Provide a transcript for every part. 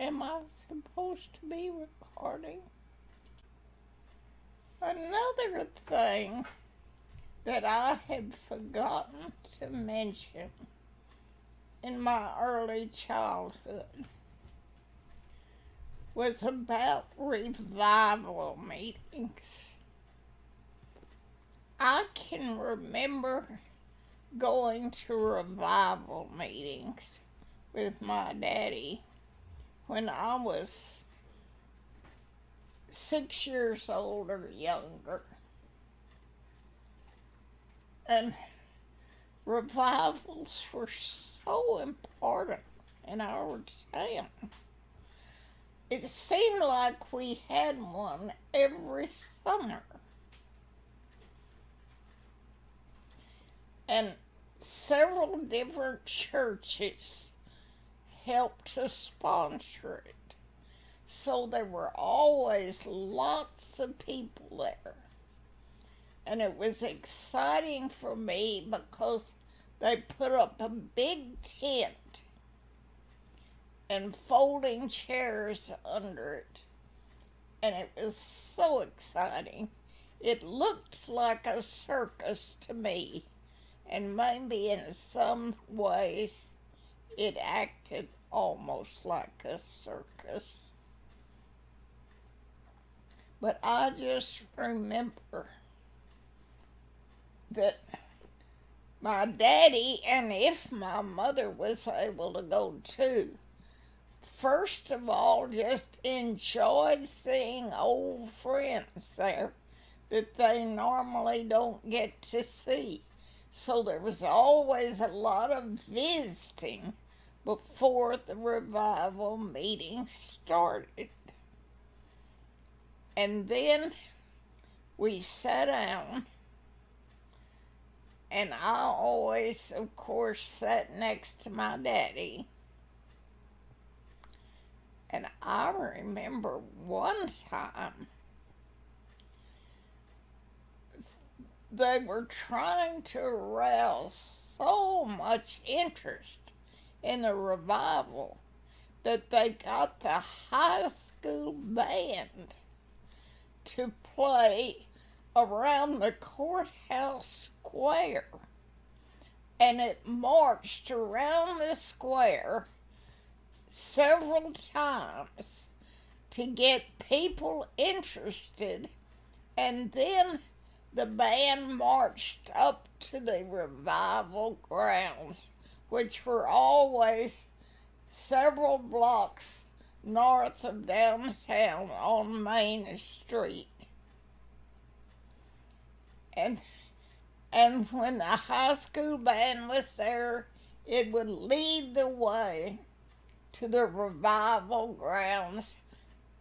Am I supposed to be recording? Another thing that I had forgotten to mention in my early childhood was about revival meetings. I can remember going to revival meetings with my daddy when I was 6 years old or younger. And revivals were so important in our town. It seemed like we had one every summer. And several different churches helped to sponsor it. So there were always lots of people there. And it was exciting for me because they put up a big tent and folding chairs under it. And it was so exciting. It looked like a circus to me. And maybe in some ways it acted almost like a circus. But I just remember that my daddy, and if my mother was able to go too, first of all, just enjoyed seeing old friends there that they normally don't get to see. So there was always a lot of visiting before the revival meeting started. And then we sat down, and I always, of course, sat next to my daddy. And I remember one time they were trying to arouse so much interest in the revival that they got the high school band to play around the courthouse square. And it marched around the square several times to get people interested, and then the band marched up to the revival grounds, which were always several blocks north of downtown on Main Street. And when the high school band was there, it would lead the way to the revival grounds,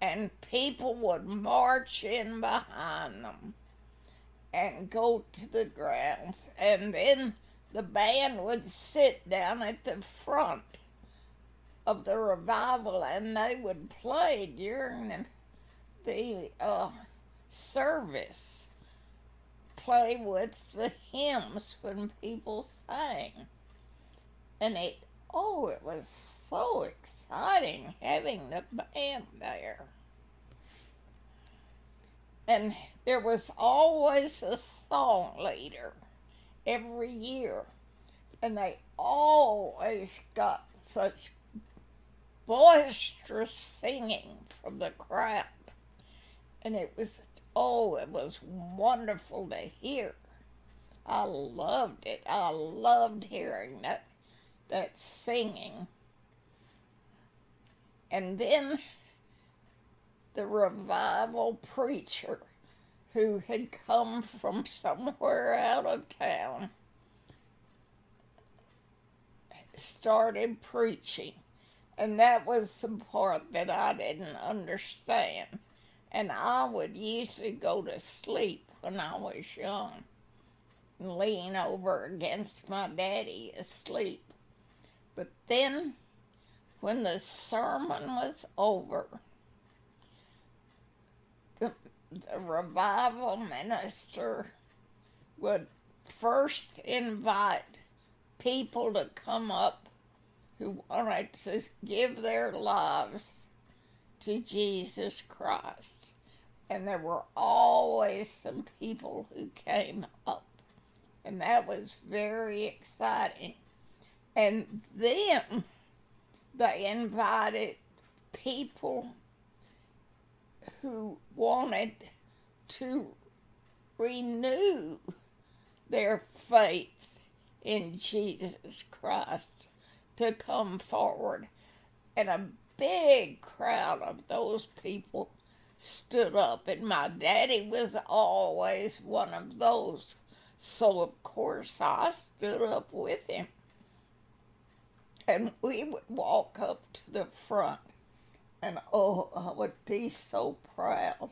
and people would march in behind them and go to the grounds. And then the band would sit down at the front of the revival, and they would play during the service, play with the hymns when people sang. And it was so exciting having the band there. And there was always a song leader every year, and they always got such boisterous singing from the crowd. And it was wonderful to hear. I loved it. I loved hearing that singing. And then the revival preacher, who had come from somewhere out of town, started preaching. And that was the part that I didn't understand. And I would usually go to sleep when I was young and lean over against my daddy asleep. But then, when the sermon was over, the revival minister would first invite people to come up who wanted to give their lives to Jesus Christ. And there were always some people who came up. And that was very exciting. And then they invited people who wanted to renew their faith in Jesus Christ to come forward. And a big crowd of those people stood up, and my daddy was always one of those. So, of course, I stood up with him. And we would walk up to the front, and oh, I would be so proud.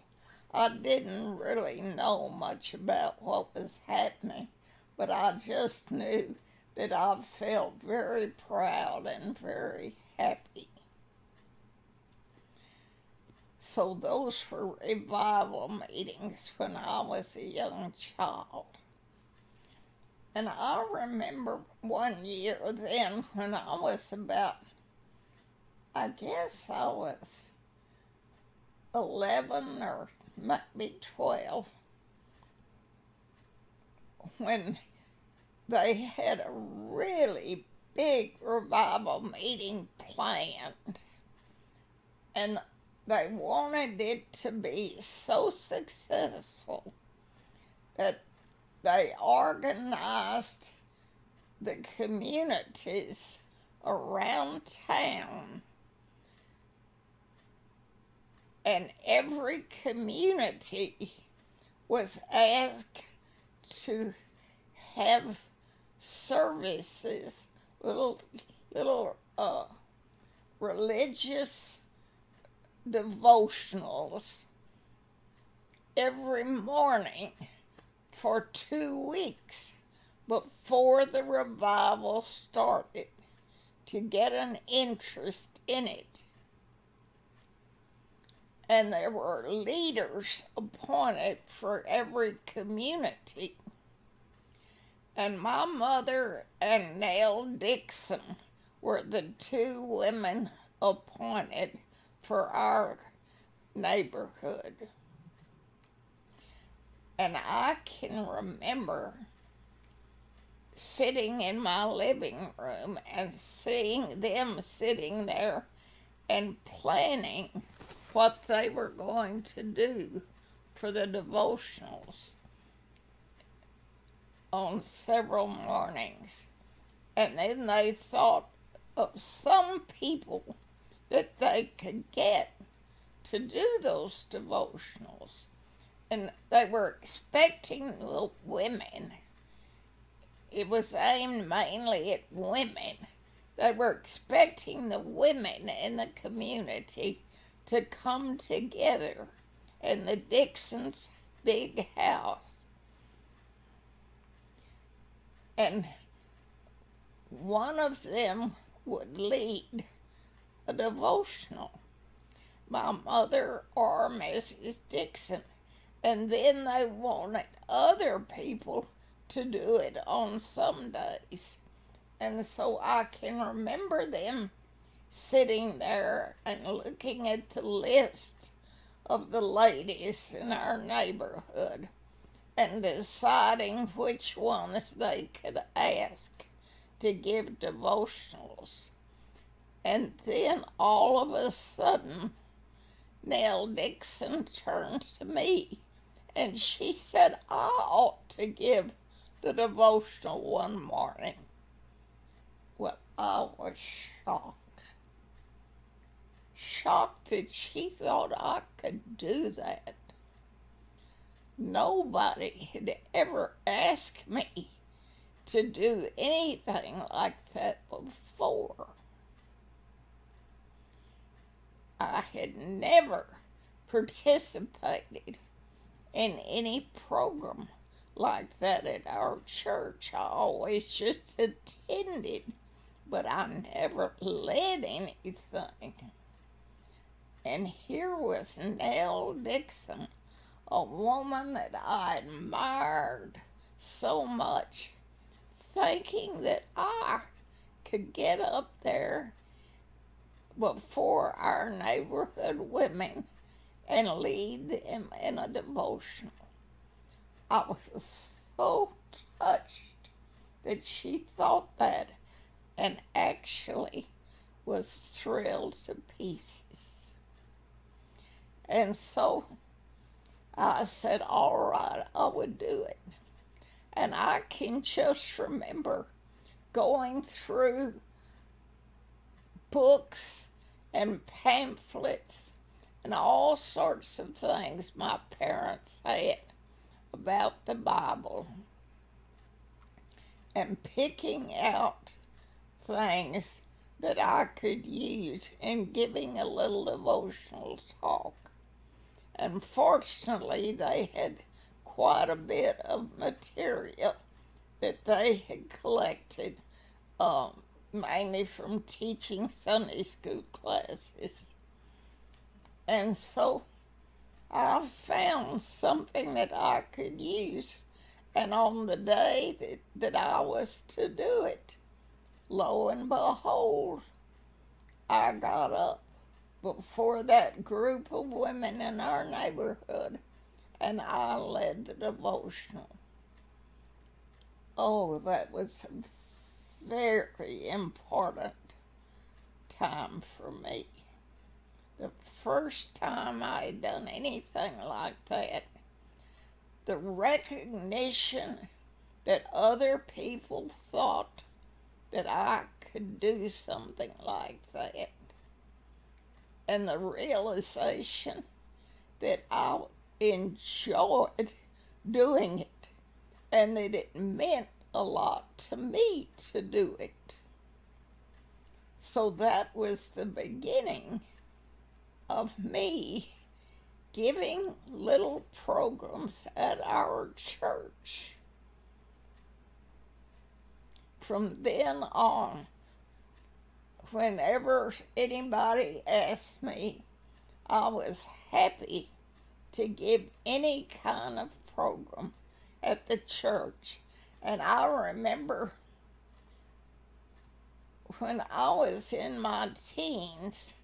I didn't really know much about what was happening, but I just knew that I felt very proud and very happy. So those were revival meetings when I was a young child. And I remember one year then when I was about, I guess I was 11 or maybe 12, when they had a really big revival meeting planned. And they wanted it to be so successful that they organized the communities around town. And every community was asked to have services, little religious devotionals every morning for 2 weeks before the revival started to get an interest in it. And there were leaders appointed for every community. And my mother and Nell Dixon were the 2 women appointed for our neighborhood. And I can remember sitting in my living room and seeing them sitting there and planning what they were going to do for the devotionals on several mornings. And then they thought of some people that they could get to do those devotionals. And they were expecting the women. It was aimed mainly at women. They were expecting the women in the community to come together in the Dixon's big house. And one of them would lead a devotional, my mother or Mrs. Dixon. And then they wanted other people to do it on some days. And so I can remember them sitting there and looking at the list of the ladies in our neighborhood and deciding which ones they could ask to give devotionals. And then all of a sudden, Nell Dixon turned to me and she said I ought to give the devotional one morning. Well, I was shocked that she thought I could do that. Nobody had ever asked me to do anything like that before. I had never participated in any program like that at our church. I always just attended, but I never led anything. And here was Nell Dixon, a woman that I admired so much, thinking that I could get up there before our neighborhood women and lead them in a devotional. I was so touched that she thought that and actually was thrilled to pieces. And so I said, all right, I would do it. And I can just remember going through books and pamphlets and all sorts of things my parents had about the Bible and picking out things that I could use in giving a little devotional talk. And fortunately, they had quite a bit of material that they had collected, mainly from teaching Sunday school classes. And so I found something that I could use. And on the day that I was to do it, lo and behold, I got up before that group of women in our neighborhood and I led the devotional. Oh, that was a very important time for me. The first time I had done anything like that, the recognition that other people thought that I could do something like that, and the realization that I enjoyed doing it and that it meant a lot to me to do it. So that was the beginning of me giving little programs at our church. From then on, whenever anybody asked me, I was happy to give any kind of program at the church. And I remember when I was in my teens,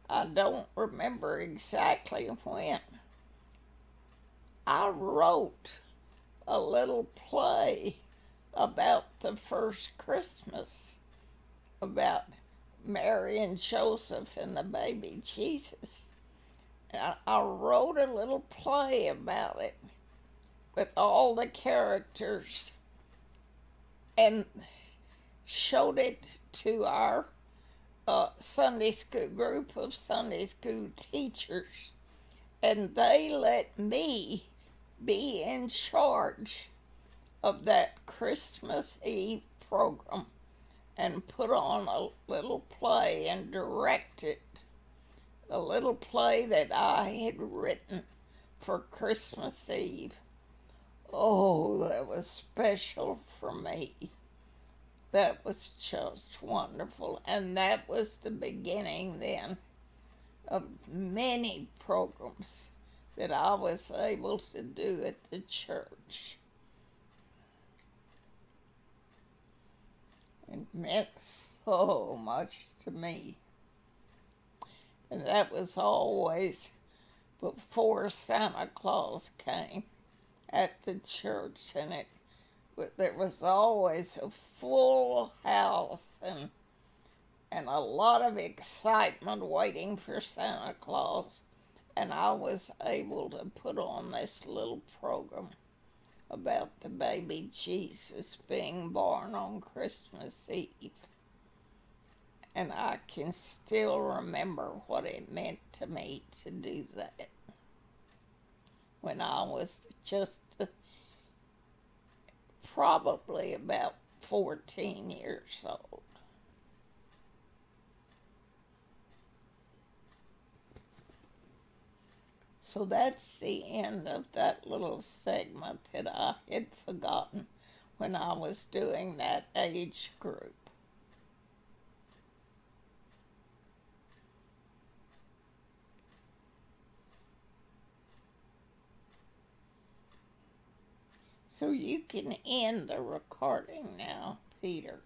I don't remember exactly when, I wrote a little play about the first Christmas, about Mary and Joseph and the baby Jesus. And I wrote a little play about it with all the characters and showed it to our Sunday school group of Sunday school teachers, and they let me be in charge of that Christmas Eve program and put on a little play and direct it, a little play that I had written for Christmas Eve. Oh, that was special for me. That was just wonderful. And that was the beginning then of many programs that I was able to do at the church. It meant so much to me. And that was always before Santa Claus came at the church, and there was always a full house and a lot of excitement waiting for Santa Claus. And I was able to put on this little program about the baby Jesus being born on Christmas Eve. And I can still remember what it meant to me to do that when I was just probably about 14 years old. So that's the end of that little segment that I had forgotten when I was doing that age group. So you can end the recording now, Peter.